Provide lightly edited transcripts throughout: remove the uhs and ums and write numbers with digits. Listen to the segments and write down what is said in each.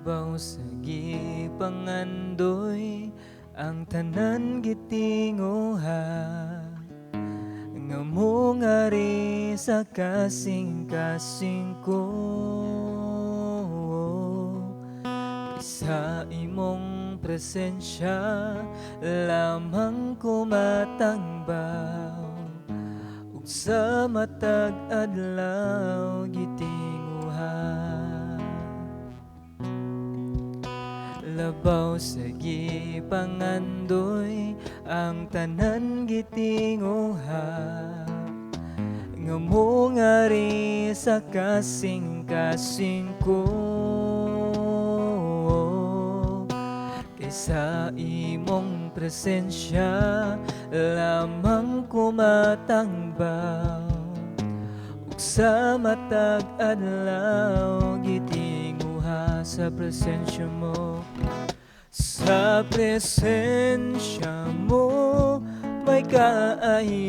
Labaw sa gipangandoy ang tanan gitinguha, nga mo ngari sa kasing-kasing ko. Sa imong presensya lamang ko matangbaw, ug sa matag adlaw gitinguha. Labaw sa gipangandoy ang tanan gitinguha, nga mo ngari sa kasing-kasing ko. Kaysa imong presensya lamang ko matangbaw, ug sa matag adlaw gitinguha sa presensya mo. Sa presensya mo may kaayuhan,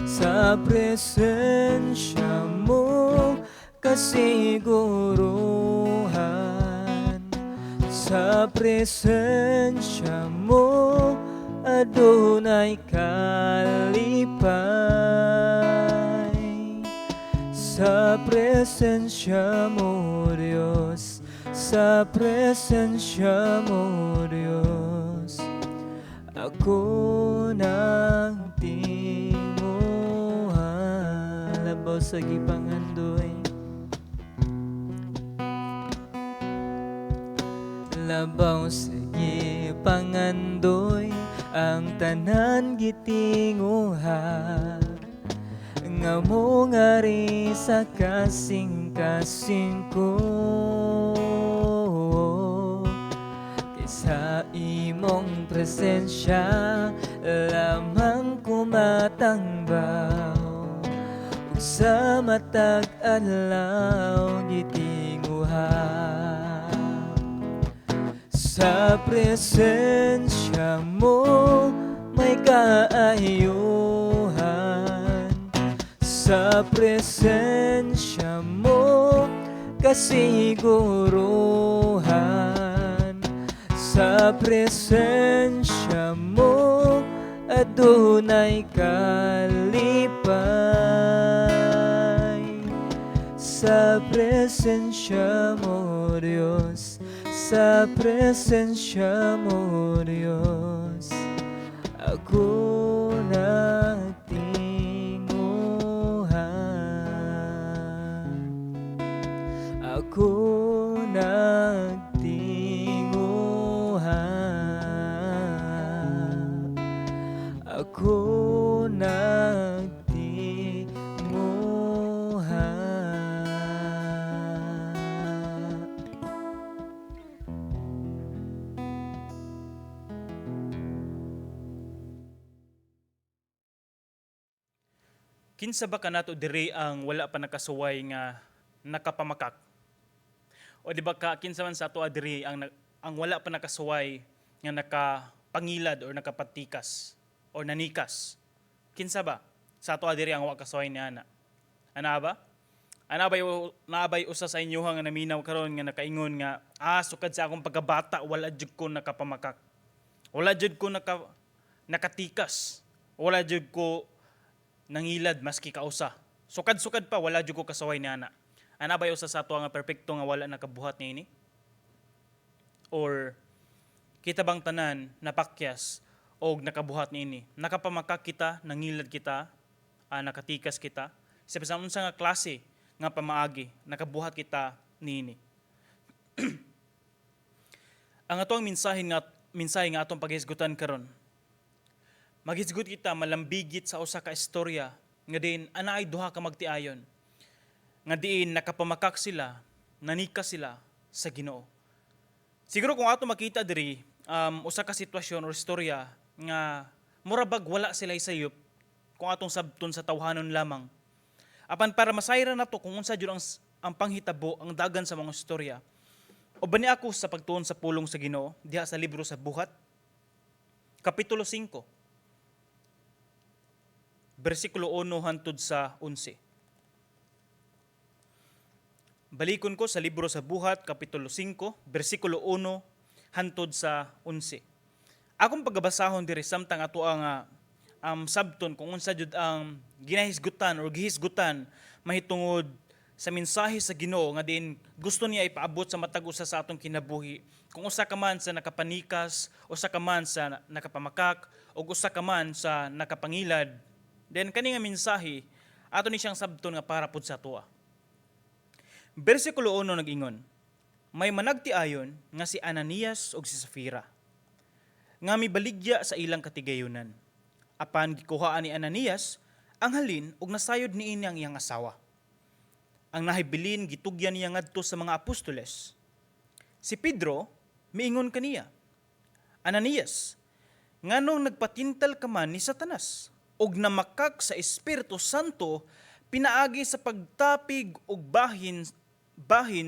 sa presensya mo kasiguruhan, sa presensya mo adunay kalipay. Sa presensya mo Diyos, sa presensya mo Diyos, ako nagtinguha. Labaw sa gipangandoy, labaw sa gipangandoy ang tanan gitinguha, nga mo ngari sa kasing-kasing ko. Kaysa imong presensya lamang ko matangbaw, ug sa matag adlaw gitinguha. Sa presensya mo may kaayuhan, sa presensya mo kasiguruhan, sa presensya mo adunay kalipay. Sa presensya mo Diyos, sa presensya mo Diyos, ako nagtinguha. Ako nagtinguha. Ako nagtinguha. Kinsa ba kanato diri ang wala pa nakasuway nga nakapamakak? O di ba ka kinsa man sa ato diri ang wala pa nakasuway nga nakapangilad or nakapatikas or nanikas? Kinsa ba sa ato diri ang wala kasuway ni ana? Ana ba? Naabay usa sa inyo nga naminaw karon nga nakaingon nga sukad sa akong pagkabata wala jud ko nakapamakak. Wala jud ko nakatikas. Wala jud ko nangilad maski kausa. Sukad-sukad pa wala jud ko kasaway ni ana. Ana ba usa sa ato nga perpekto nga wala nakabuhat niini? Or kita bang tanan napakyas og nakabuhat niini? Nakapamakak kita, nangilad kita, nakatikas kita. Sa bisan unsa nga klase nga pamaagi, nakabuhat kita niini. Ang atong mensahe nga atong paghisgutan karon. Maghisgot kita malambigit sa usa ka istorya nga diin ana ay duha ka magtiayon. Nga diin nakapamakak sila, nanika sila sa Ginoo. Siguro kung ato makita diri usa ka sitwasyon or istorya nga murabag wala sila sayop kung atong sabton sa tawhanon lamang. Apan para masayra nato kung unsa jud ang panghitabo, ang dagan sa mga istorya. Uban ni ako sa pagtuon sa pulong sa Ginoo diha sa libro sa Buhat, Kapitulo 5. Versikulo 1 hangtod sa 11. Balikon ko sa libro sa Buhat, Kapitulo 5, versikulo 1, hantod sa 11. Akong pagbabasahon diri samtang ato ang sabton kung unsa jud ang ginahisgutan or gihisgutan mahitungod sa mensahe sa Ginoo nga din gusto niya ipaabot sa matag usa sa atong kinabuhi. Kung usa ka man sa nakapanikas, usa ka man sa nakapamakak, o usa ka man sa nakapangilad, then kani nga mensahe ato ni siyang sabton nga para pud sa atoa. Bersikulo 1 nag-ingon, may managtiayon nga si Ananias ug si Safira, nga mibaligya sa ilang katigayunan. Apan gikuhaan ni Ananias ang halin ug nasayod niini ang iyang asawa. Ang nahibilin gitugyan niya ngadto sa mga apostoles. Si Pedro miingon kaniya, Ananias, nganong nagpatintal ka man ni Satanas ug namakak sa Espiritu Santo pinaagi sa pagtapig ug bahin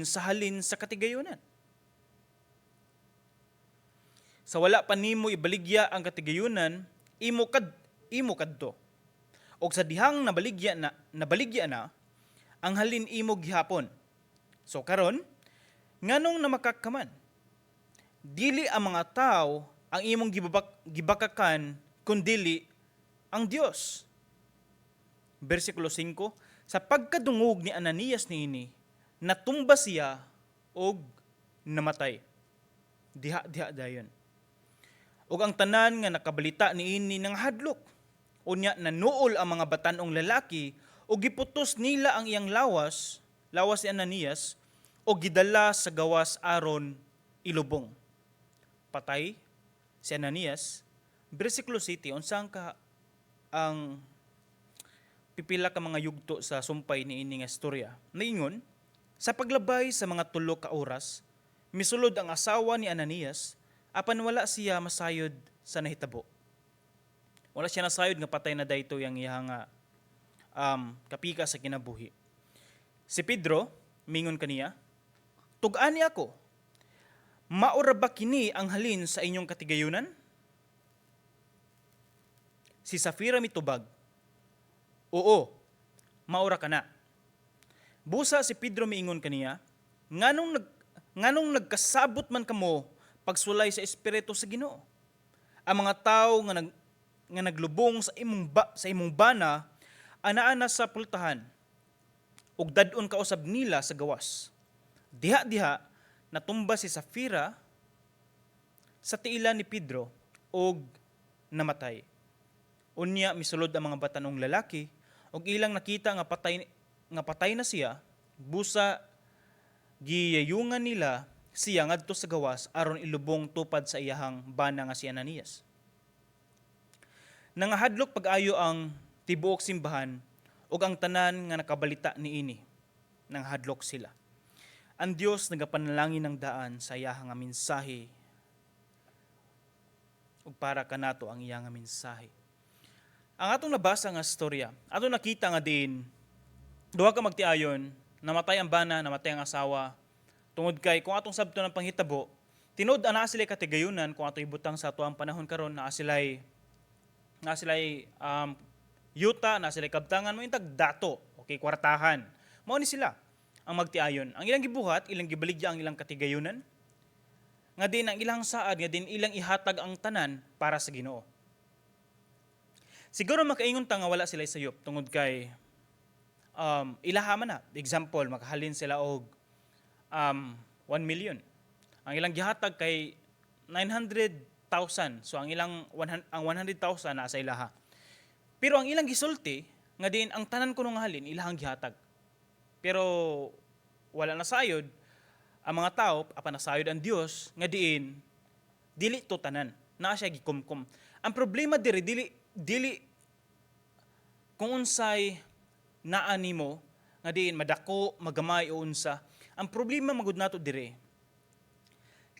sa halin sa katigayunan. Sa wala pa nimo ibaligya ang katigayunan, imo kadto. Og sa dihang nabaligya na ang halin imo gihapon. So karon, nganong namakakaman? Dili ang mga tao ang imong gibakakan kundili ang Dios. Bersikulo 5, sa pagkadungog ni Ananias niini, natumba siya og namatay. Diha dayon. Ug ang tanan nga nakabalita niini nang hadlok. Unya nanuol ang mga batanong lalaki ug giputos nila ang iyang lawas ni Ananias o gidala sa gawas aron ilubong. Patay si Ananias. Bersikulo 7, unsang ka ang pipila ka mga yugto sa sumpay niini nga istorya. Naingon, sa paglabay sa mga 3 ka oras, misulod ang asawa ni Ananias, apan wala siya masayod sa nahitabo. Wala siya nasayod nga patay na dayto yang iyang kapika sa kinabuhi. Si Pedro, mingon kaniya, tug-ani ako, maura ba kini ang halin sa inyong katigayunan? Si Safira mitubag, oo, maura ka na. Busa si Pedro miingon kaniya, nganong nagkasabot man kamo pagsulay sa Espiritu sa Ginoo. Ang mga tao nga naglubong sa imong bana anaa sa pultahan ug dad-on kausab nila sa gawas. Diha natumba si Safira sa tiilan ni Pedro ug namatay. Unya misulod ang mga batanong lalaki ug ilang nakita nga patay na siya, busa giyayungan nila siya ngadto sa gawas aron ilubong tupad sa iyahang bana nga si Ananias. Nangahadlok pag-ayo ang tibuok simbahan ug ang tanan nga nakabalita niini. Nanghadlok sila. Ang Dios nagapanalangin ng daan sa iyahang nga mensahe ug para kanato ang iyang nga mensahe. Ang atong nabasa nga storya, atong nakita nga din duha ka magtiayon, namatay ang bana, namatay ang asawa. Tungod kay kung atong sabto ng panghitabo, tinud ana sila katigayunan kung ato ibutang sa ato ang panahon karon na sila'y yuta, na sila'y kabtangan mo intag dato, okay, kwartahan. Mao ni sila ang magtiayon. Ang ilang gibuhat, ilang gibaligya ang ilang katigayunan. Nga din ang ilang saad, nga din ilang ihatag ang tanan para sa Ginoo. Siguro makaingon ta nga wala sila sayop tungod kay ilaha man na. Example, makahalin sila og 1 million. Ang ilang gihatag kay 900,000. So ang 100,000 na sa ilaha. Pero ang ilang gisulti nga din ang tanan kuno nga halin ilahang gihatag. Pero wala na sayod ang mga tao, apan nasayod ang Dios nga diin dili to tanan. Naa siya gikumkum. Ang problema diri dili kung unsay naa nimo nga diin madako, magamay o unsa. Ang problema magud nato dire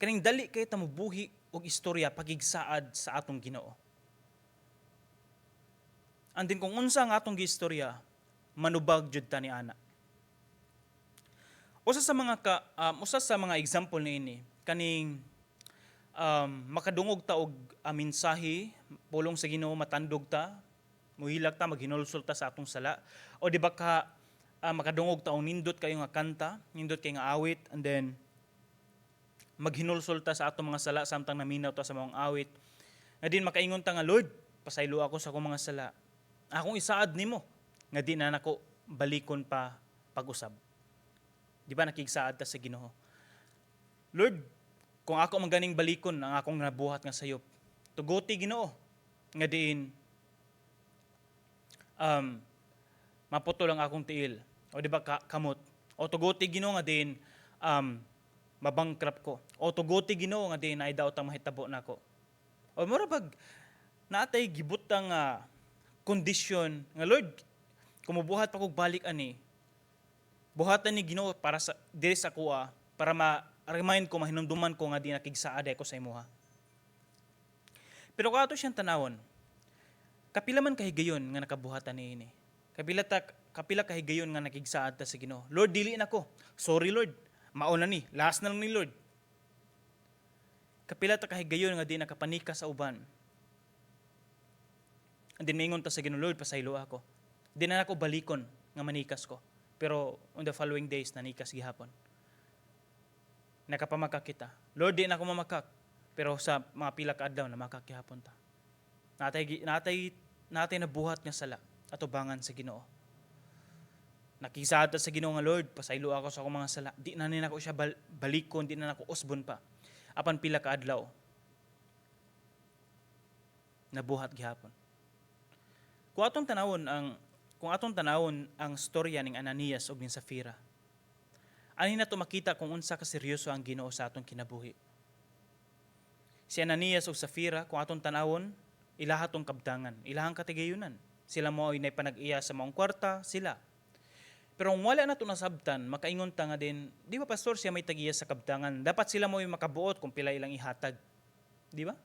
kaning dali kay ta mobuhi og istorya pagigsaad sa atong Ginoo. Andin kung unsa nga atong giistorya, manubag jud ta ni ana. Usa sa mga example niini kaning makadungog ta og mensahe pulong sa Ginoo, matandog ta, muhilag ta, maghinulsol ta sa atong sala, o di ba ka makadungog taong nindot kayo nga kanta, nindot kayo nga awit, and then maghinulsulta sa atong mga sala samtang naminaw ta sa mga awit. Nga din makaingon ta nga, Lord, pasaylo ako sa akong mga sala. Akong isaad nimo nga di na nako balikon pa pag-usab. Di ba nakigsaad ta sa Ginoo? Lord, kung ako man ganing balikon ang akong nabuhat nga sayop, tuguti Ginoo nga diin maputo lang akong tiil. O di ba kamot? O tuguti Ginoo nga diin mabangkrap ko. O tuguti Ginoo nga diin ay daw tang mahitabo nako. O mura pag natay gibutang kondisyon nga Lord, kumubuhat pa kog balik ani. Buhatan ni Ginoo para sa diri sa kuha para ma-remind ko, mahinumduman ko nga di nakigsaad ko sa imuha. Pero kato siyang tanawon, kapila man kahigayon nga nakabuhatan ni ini. Kapila kahigayon nga nakigsaad ta sa Ginoo. Lord, dili nako. Sorry Lord. Mao na ni, last na lang ni Lord. Kapila ta kahigayon nga di nakapanika sa uban. Andin maingon ta sa Ginoo, Lord, pasaylo ako. Di na ako balikon nga manikas ko. Pero on the following days, nanikas gihapon. Nakapamakak kita. Lord, di na ako mamakak. Pero sa mga pila ka adlaw, namakak gihapon ta. Natay nabuhat nga sala at ubangan sa Ginoo. Nakisaad ta sa Ginoo nga, Lord, pasaylo ako sa akong mga sala. Di na nako siya balikon, di na nako usbon pa. Apan pila ka adlaw, nabuhat gihapon. Kung atong tanawon ang storya ning Ananias ug ning Safira, ani na to makita kung unsa ka seryoso ang Ginoo sa atong kinabuhi. Si Ananias ug Safira, kung atong tanawon, ilaha tong kabdangan, ilahang katigayunan. Sila mo ay panag-iya sa maong kwarta, sila. Pero kung wala na to nasabtan, makaingon ta nga din, di ba pastor siya may tagiya sa kabdangan? Dapat sila mo ay makabuot kung pila ilang ihatag. Di ba?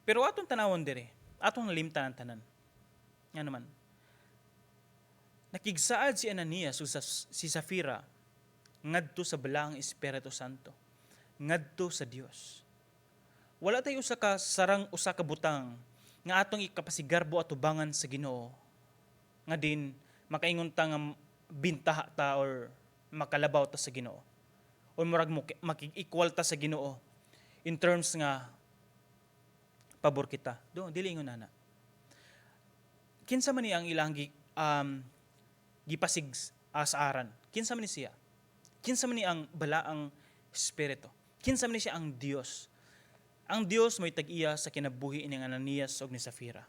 Pero atong tanawon dire, atong nalimtan ang tanan. Nga naman, nakigsaad si Ananias o si Safira ngadto sa balaang Espiritu Santo, ngadto sa Dios. Wala tayo usa ka butang nga atong ikapasigarbo at tubangan sa Ginoo nga din makaingon ta nga bintaha ta or makalabaw ta sa Ginoo. O murag makig-equal ta sa Ginoo in terms nga pabor kita. Do dili ingon ana. Kinsa man ni ang ilang gipasig sa aran? Kinsa man ni siya? Kinsa man ni ang balaang espiritu? Kinsa man ni siya ang Dios? Ang Dios may tag-iya sa kinabuhi ni Ananias ug ni Safira.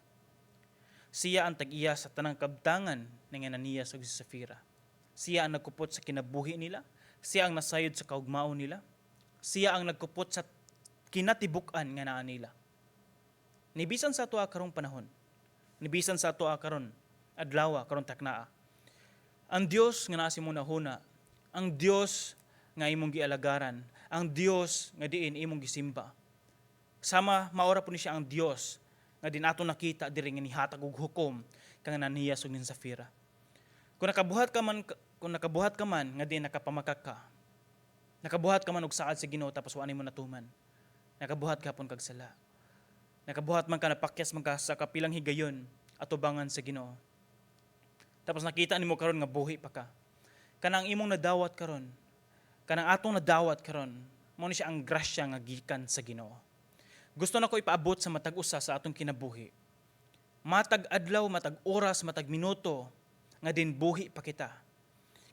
Siya ang tag-iya sa tanang kabtangan ni Ananias ug si Safira. Siya ang nagkupot sa kinabuhi nila. Siya ang nasayod sa kaugmaon nila. Siya ang nagkupot sa kinatibuk-an nga naa nila. Nibisan sa ato karong panahon. Nibisan sa ato karon adlaw karon taknaa. Ang Dios nga naa si munahuna, ang Dios nga imong gialagaran, ang Dios nga diin imong gisimba. Sama maora po ni siya ang Dios nga din ato nakita diri nga nihatag og hukom kang Ananias ug ni Safira. Kung nakabuhat ka man nga di nakapamakak ka. Nakabuhat ka man og saad sa Ginoo tapos wa nimo natuman. Nakabuhat ka pon kag sala. Nakabuhat man ka, napakyas man ka sa kapilang higayon at tubangan sa Ginoo. Tapos nakita nimo karon nga buhi pa ka. Kanang imong nadawat karon, kanang atong nadawat karon, mao ni siya ang grasya nga gikan sa Ginoo. Gusto na ko ipaabot sa matag usa sa atong kinabuhi. Matag adlaw, matag oras, matag minuto nga din buhi pa kita.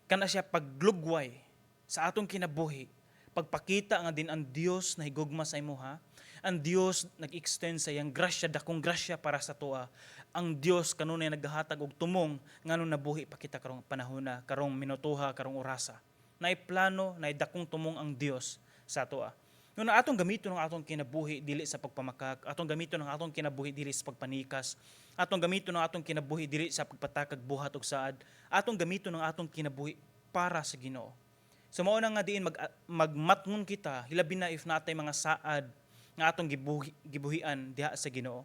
Kana siya paglugway sa atong kinabuhi, pagpakita nga din ang Dios na higugma sa imuha. Ang Dios nag-extend sa iyang grasya, dakong grasya para sa tuwa. Ang Dios kanunay naghahatag og tumong ngano nabuhi pa kita karong panahona, karong minutuha, karong orasa. Naay plano, naay dakong tumong ang Dios sa tuwa. Ngano atong gamiton ang atong kinabuhi dili sa pagpamakak, atong gamiton ang atong kinabuhi dili sa pagpanikas, atong gamiton ang atong kinabuhi dili sa pagpatakag buhat og saad, atong gamiton ang atong kinabuhi para sa Ginoo. So mao na nga diin magmatngon kita, hilabi na if natay mga saad nga atong gibuhian diha sa Ginoo.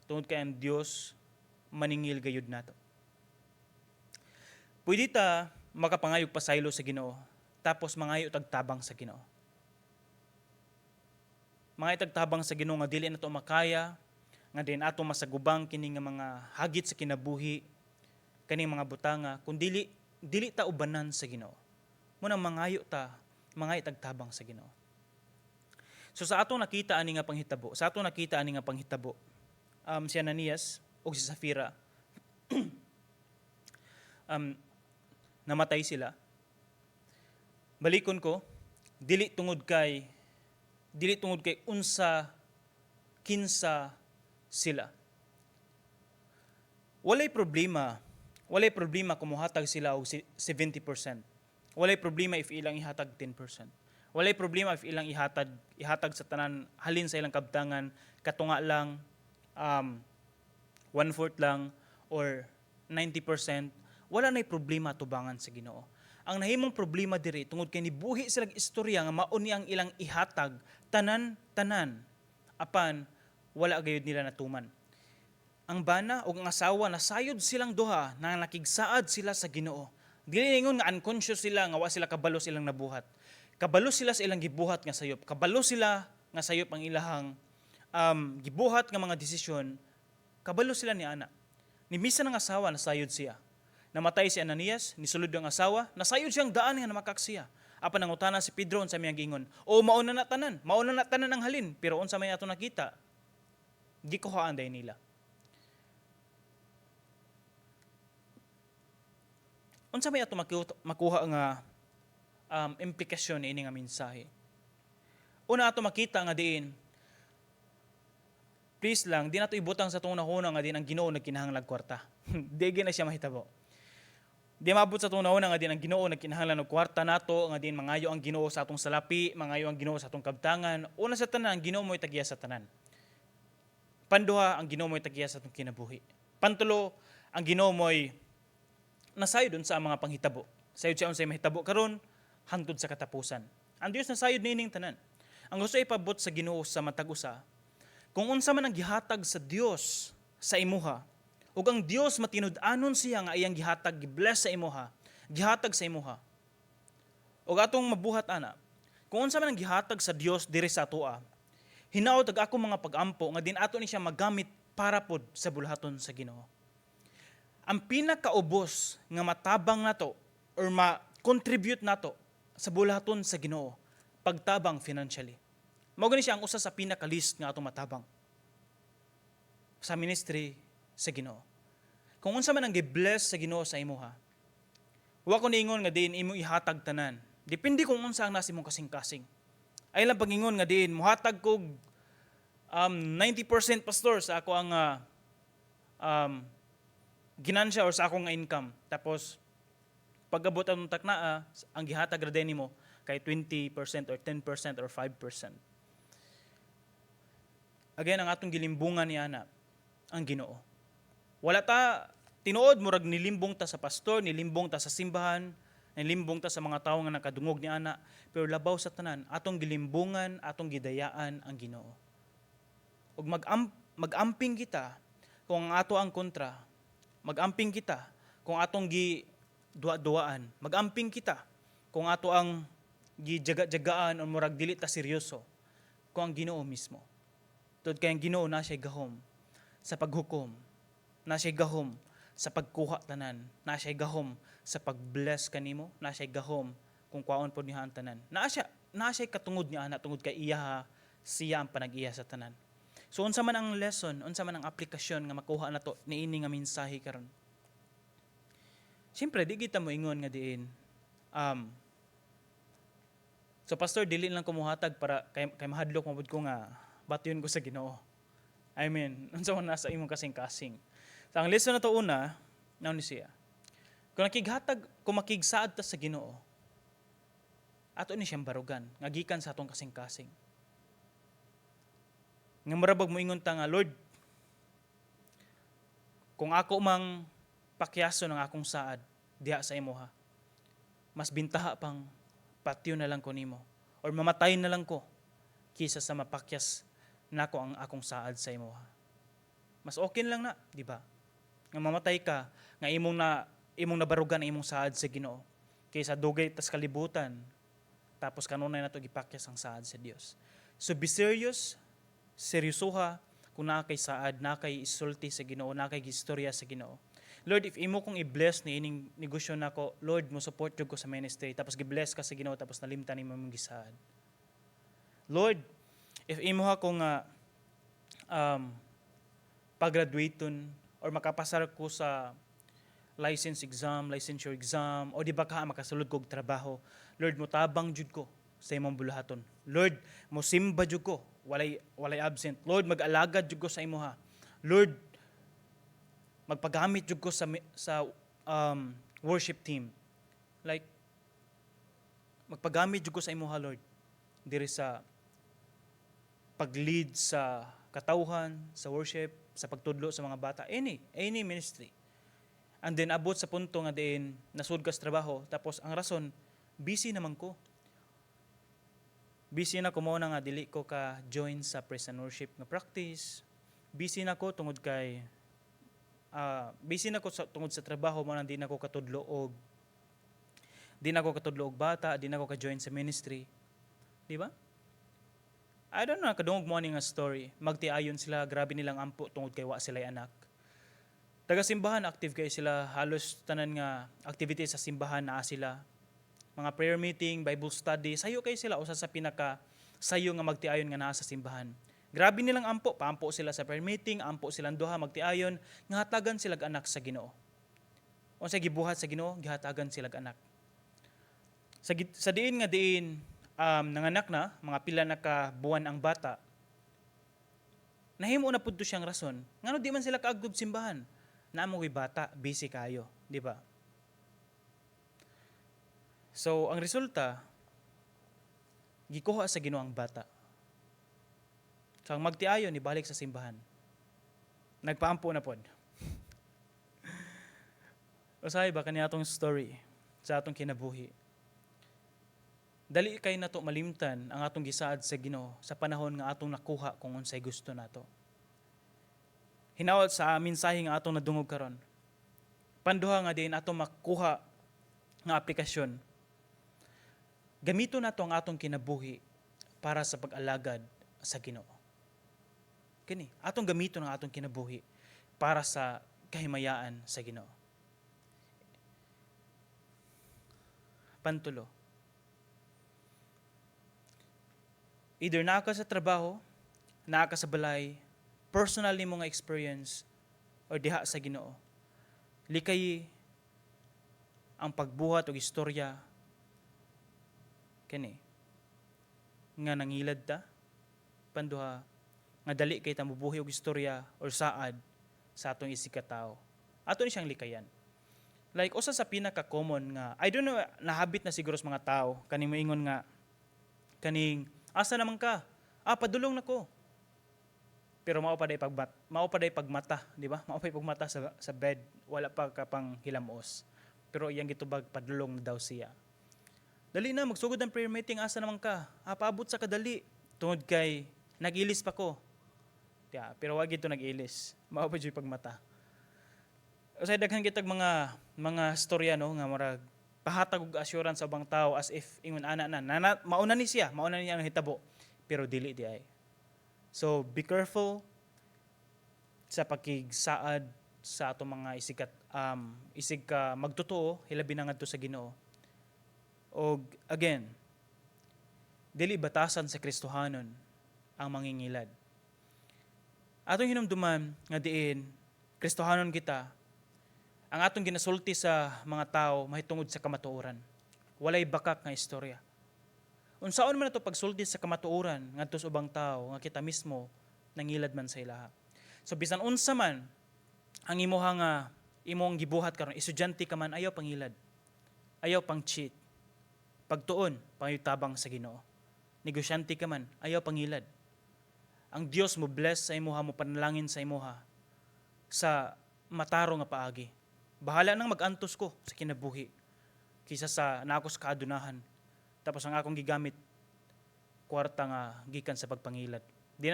Tungod kay ang Dios maningil gayud nato. Pwede ta makapangayog pasaylo sa Ginoo, tapos mangayo tagtabang sa Ginoo. Mga itagtabang sa Ginoo nga dili nato makaya, nga din ato masagubang kini nga mga hagit sa kinabuhi, kaning mga butanga kung dili ta ubanan sa Ginoo. Muna mangayo tagtabang sa Ginoo. So sa atong nakita ani nga panghitabo, si Ananias o si Safira namatay sila. Balikon ko, dili tungod kay unsa kinsa sila. Walay problema kumuhatag sila og 70%. Walay problema if ilang ihatag 10%. Walay problema if ilang ihatag sa tanan halin sa ilang kabtangan katunga lang 1/4 lang or 90%. Wala nay problema tubangan sa Ginoo. Ang nahimong problema diri tungod kay nibuhi silang istorya nga mao ni ang ilang ihatag tanan apan wala gayud nila natuman. Ang bana o ang asawa nasayod silang duha na nakigsaad sila sa Ginoo. Dili ningon nga unconscious sila nga wa sila kabalo silang nabuhat. Kabalo sila sa ilang gibuhat nga sayop. Kabalo sila nga sayop ang ilahang gibuhat nga mga desisyon. Kabalo sila ni ana. Ni misa ng asawa nasayod siya. Namatay si Ananias, nisulod ang asawa, nasayod siyang daan nga namakaksiya. Apan nangutana si Pedro unsa may gingon, "O mauna na tanan ang halin, pero unsa may ato nakita?" Gikuhaan day nila. Unsa may ato makuha nga implikasyon ni ini nga mensahe. Una ato makita nga diin, please lang, di nato ibutang sa tunahuna nga din ang Ginoo nagkinahanglan kwarta. Di na siya mahitabo. Di maabot sa tunahuna nga din ang Ginoo nagkinahanglan og kwarta nato, nga din mangayo ang Ginoo sa atong salapi, mangayo ang Ginoo sa atong kabtangan. Una sa tanan, ang Ginoo mo'y tagiya sa tanan. Panduha, ang Ginoo mo'y tagiya sa atong kinabuhi. Pantulo, ang Ginoo mo'y nasayod sa mga panghitabo. Sayod siya unsay mahitabo karon hangtod sa katapusan. Ang Dios nasayod niining tanan. Ang gusto ipabot sa Ginoo sa matag usa, kung unsa man ang gihatag sa Dios sa imuha, ug ang Dios matinud-anon siya nga iyang gihatag, gibless sa imuha, gihatag sa imuha. Ug atong mabuhat ana, kung unsa man ang gihatag sa Dios diri sa atoa, hinaot ag ako mga pag-ampo nga din ato ni siya magamit para pod sa bulhaton sa Ginoo. Ang pinakaubos nga matabang nato or ma-contribute nato sa bulhaton sa Ginoo, pagtabang financially. Mao gani siya ang usa sa pinaka-list nga atong matabang sa ministry sa Ginoo. Kung unsa man ang gi-bless sa Ginoo sa imuha, wa ko niingon nga diin imo ihatag tanan. Depende kung unsa ang nasa imong kasing-kasing. Ay lang pagingon nga diin muhatag kog 90% pastor sa ako ang ginansya or sa akong income. Tapos pag-abot ang taknaa, ang gihatag ra din nimo kay 20% or 10% or 5%. Again, ang atong gilimbungan ni ana ang Ginoo. Wala ta tinuod murag nilimbong ta sa pastor, nilimbong ta sa simbahan, nilimbong ta sa mga tawo nga nakadungog ni ana, pero labaw sa tanan atong gilimbungan, atong gidayaan ang Ginoo. Ug mag-amping kita kung ang ato ang kontra, mag-amping kita kung atong gi-duwa-duwaan, mag-amping kita kung ato ang gijaga-jagaan o murag dili ta seryoso kung ang Ginoo mismo. Tod kay ang Ginoo na siya gahom sa paghukom, na siya gahom sa pagkuha tanan, na siya gahom sa pag-bless kanimo, na siya gahom kung kwaon pod niya ang tanan. Na siya katungod niya ana tungod kay siya ang panag-iya sa tanan. So unsa man ang lesson, unsa man ang aplikasyon nga makuha nato niini nga mensahe karon. Siyempre di kita mo ingon nga diin so pastor dili lang kumuhatag para kay mahadlok mabud ko nga batuyon ko sa Ginoo. I mean, unsa man nasa imong kasing-kasing. So ang lesson na to una, naon ni siya. Kung makigsaad ta sa Ginoo, ato ni siyang barugan, nga gikan sa atong kasing-kasing. Nga marabag mo ingon ta nga, Lord, kung ako mang pakyaso ng akong saad diha sa imuha, mas bintaha pang patyo na lang ko nimo or mamatay na lang ko kisa sa mapakyas nako ang akong saad sa imuha. Mas okay lang na, di ba? Nga mamatay ka, nga imong nabarugan ang imong saad sa Ginoo kaysa dugay tas kalibutan tapos kanunay nato gipakyas ang saad sa Dios. So be serious, seryosoha kung naa kay saad, naa kay isulti sa Ginoo, naa kay gistorya sa Ginoo. Lord, if imo kong i-bless ni ining negosyo nako, Lord, mo support jud ko sa ministry, tapos gi-bless ka sa Ginoo, tapos nalimtan nimo imong gisaad. Lord, if imo ha ko nga pag-graduaton or makapasar ko sa licensure exam, o di ba ka makasulod kog trabaho, Lord, mo tabang jud ko sa imong buluhaton. Lord, mo simba jud ko, walay absent. Lord, mag-alagad jud ko sa imo ha. Lord, magpagamit jud ko sa worship team. Like magpagamit jud ko sa imo ha, Lord, diri sa pag-lead sa katawhan, sa worship, sa pagtudlo sa mga bata, any ministry. And then abot sa punto nga diin nasud ka sa trabaho, tapos ang rason busy naman ko. Busy na ko mo na nga dili ko ka join sa praise and worship nga practice. Busy na ko tungod kay tungod sa trabaho mo nang di na ko katudlo og bata, di na ko ka-join sa ministry. Di ba? I don't know, kadungog mo nga story. Magtiayon sila, grabe nilang ampo tungod kay wa sila anak. Taga-simbahan, active kayo sila. Halos tanan nga activity sa simbahan naa sila. Mga prayer meeting, Bible study, sayo kayo sila. Usa sa pinaka sayo nga magtiayon nga naa sa simbahan. Grabe nilang ampo. Paampo sila sa prayer meeting, ampo silang duha magtiayon, nga hatagan sila anak sa Ginoo. Unsa gibuhat sa Ginoo, gihatagan sila anak. Sa diin nanganak na, mga pila na ka buwan ang bata, nahimo na pudto siyang rason. Ngano di man sila kaagdog simbahan? Naamoy bata, busy kayo, di ba? So, ang resulta, gikuha sa Ginoo ang bata. Kang magtiayon, ibalik sa simbahan. Nagpaampo na pod. Usahay ba kaniya atong story sa atong kinabuhi? Dali kay nato malimtan ang atong gisaad sa Ginoo sa panahon nga atong nakuha kung unsay gusto nato. Hinawat sa mensahe nga atong nadungog karon. Panduha nga din atong makuha nga aplikasyon. Gamito nato ang atong kinabuhi para sa pag-alagad sa Ginoo. Kini, atong gamito ang atong kinabuhi para sa kahimayaan sa Ginoo. Pantulo. Either naa ka sa trabaho, naa ka sa balay, personal nimo nga experience, or diha sa Ginoo. Likay ang pagbuhat og istorya kani nga nangilad ta, panduha nga dali kay ta mabuhi og istorya or saad sa atong isig ka tawo. Ato ni siyang likayan. Like usa sa pinaka-common nga, I don't know, nahabit na siguro sa mga tao kaning moingon nga kaning asa naman ka? Padulong nako. Pero mao pa day pagmata, di ba? Mao pa pagmata sa bed, wala pa ka pang hilamos. Pero iyang gitubag padulong daw siya. Dali na magsugod ang prayer meeting, asa naman ka? Paabot sa kadali tungod kay nag-ilis pa ko. Pero wag gito nag-ilis. Mao pa jud pagmata. Usay daghan kitag mga storya no nga murag pahatag og assurance sa ubang tao as if ingon ana na mauna niya ang hitabo, pero dili di ay. So be careful sa pakigsaad sa atong mga isig ka magtotoo hilabi na ngadto sa Ginoo. Og again, dili batasan sa Kristohanon ang mangingilad. Atong hinumduman nga diin Kristohanon kita, ang atong ginasulti sa mga tao mahitungod sa kamatuoran. Walay bakak nga istorya. Unsaon man ato pagsulti sa kamatuoran ngadto sa ubang tao nga kita mismo nangilad man sa ilaha. So bisan unsa man ang imong gibuhat karon, estudyante ka man, ayaw pangilad. Ayaw pang cheat. Pagtuon, pangayutabang sa Ginoo. Negosyante ka man, ayaw pangilad. Ang Dios mo bless sa imuha, mo panalangin sa imuha sa mataro nga paagi. Bahala nang mag-antos ko sa kinabuhi kaysa sa naako sa kaadunahan. Tapos ang akong gigamit kwarta nga gikan sa pagpangilad. Di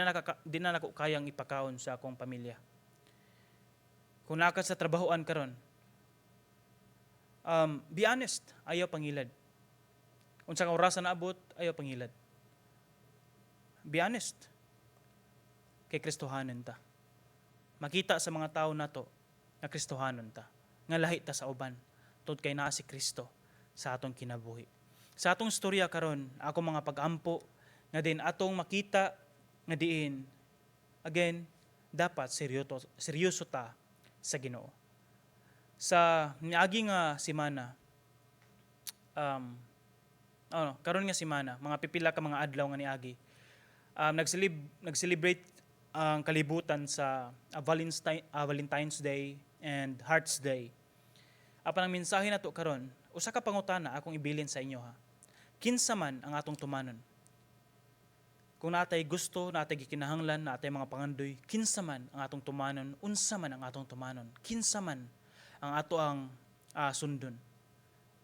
na nako kayang ipakaon sa akong pamilya. Kung naka sa trabahoan karon, be honest, ayaw pangilad. Unsa ka orasan naabot, ayaw pangilad. Be honest. Kay Kristohanon ta. Makita sa mga tao nato na Kristohanon ta. nga lahi ta sa uban tungod kay naa si Kristo sa atong kinabuhi. Sa atong storya karon, ako mga pag-ampo nga din atong makita nga diin again dapat seryoso ta sa Ginoo. Sa niagi nga semana karon nga semana, mga pipila ka mga adlaw nga niagi, nag-celebrate ang kalibutan sa Valentine's Day and Hearts Day. Apan ang mensahe nato karon, usa ka pangutana akong ibilin sa inyo ha. Kinsa man ang atong tumanon? Kung natay gusto, natay gikinahanglan, natay mga pangandoy, kinsa man ang atong tumanon, unsa man ang atong tumanon, kinsa man ang ato ang sundon.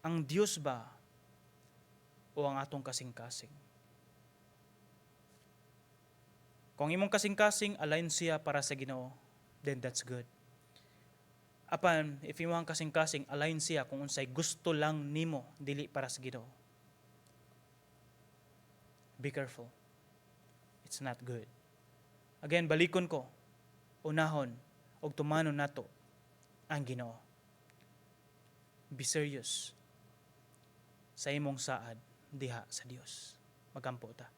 Ang Dios ba o ang atong kasing-kasing? Kung imong kasing-kasing align siya para sa Ginoo, then that's good. Apan if imong kasing-kasing align siya kung unsay gusto lang nimo dili para sa Ginoo, be careful. It's not good. Again, balikon ko, unahon og tumanon nato ang Ginoo. Be serious sa imong saad diha sa Dios. Magampo ta.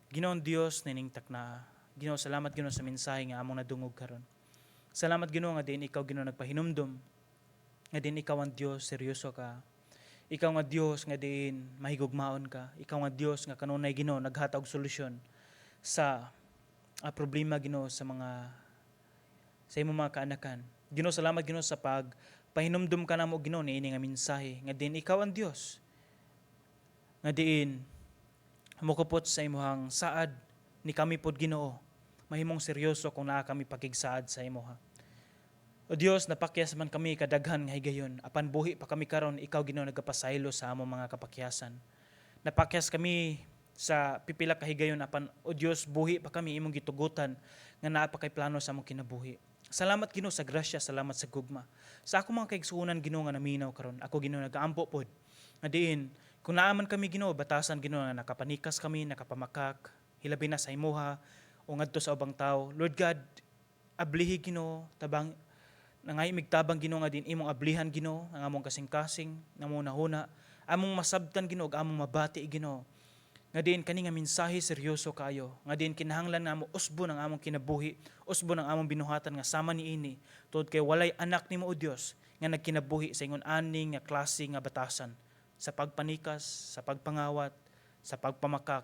Ginoong Dios niningtak na. Ginoo, salamat Ginoo sa mensahe nga among nadungog karon. Salamat Ginoo nga din ikaw Ginoo nagpahinumdom. Nga din ikaw ang Dios, seryoso ka. Ikaw nga Dios nga din mahigugmaon ka. Ikaw nga Dios nga kanunay Ginoo naghatag og solusyon sa problema Ginoo sa imong mga kaanakan. Ginoo, salamat Ginoo sa pahinumdum ka namo Ginoo niini nga mensahe nga din ikaw ang Dios nga diin mukupot sa imong saad ni kami pod Ginoo. Mahimong seryoso kung naa kami pakigsaad sa imo ha. O Dios, napakyas man kami kadaghan nga higayon. Apan buhi pa kami karon, ikaw Ginoo nagapasaylo sa among mga kapakyasan. Napakyas kami sa pipila ka higayon, apan o Dios, buhi pa kami imong gitugutan nga naa pa kay plano sa among kinabuhi. Salamat Ginoo sa grasya, salamat sa gugma. Sa ako mga kaigsuonan Ginoo nga naminaw karon, ako Ginoo nagaampo pod. Nga diin, kung naaman kami Ginoo, batasan Ginoo nga nakapanikas kami, nakapamakak, hilabi na sa imuha o ngadto sa ubang tao. Lord God, ablihi Ginoo, tabang nangay migtabang Ginoo nga din imong ablihan Ginoo, ang among kasing-kasing, among nahuna, among masabtan Ginoo, among mabati Ginoo. Nga din kani nga mensahe seryoso kayo, nga din kinahanglan namo usbon ang among kinabuhi, usbon ang among binuhatan nga sama niini, tungod kay walay anak nimo o Dios nga nagkinabuhi sa ingon ani nga klase nga batasan, sa pagpanikas, sa pagpangawat, sa pagpamakak.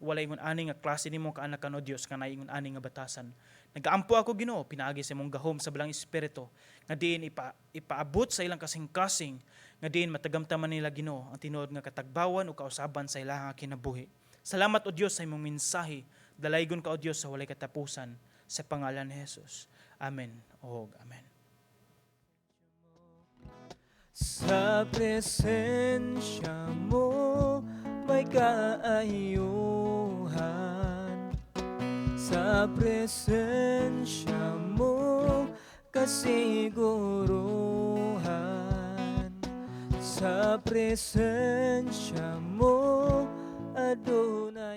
Walay ingon ani nga klase nimo kaanakan o Dios nga naingon ani nga batasan. Nagaampo ako Ginoo pinaagi sa imong gahom sa balang espiritu nga diin ipaabot sa ilang kasing-kasing nga diin matagamtaman nila Ginoo ang tinuod nga katagbawan o kausaban sa ilang kinabuhi. Salamat o Dios sa imong mensahe. Dalaygon ka o Dios sa walay katapusan sa pangalan ni Jesus. Amen. O amen. Sa presensya mo may kaayuhan. Sa presensya mo kasiguruhan. Sa presensya mo Adonai.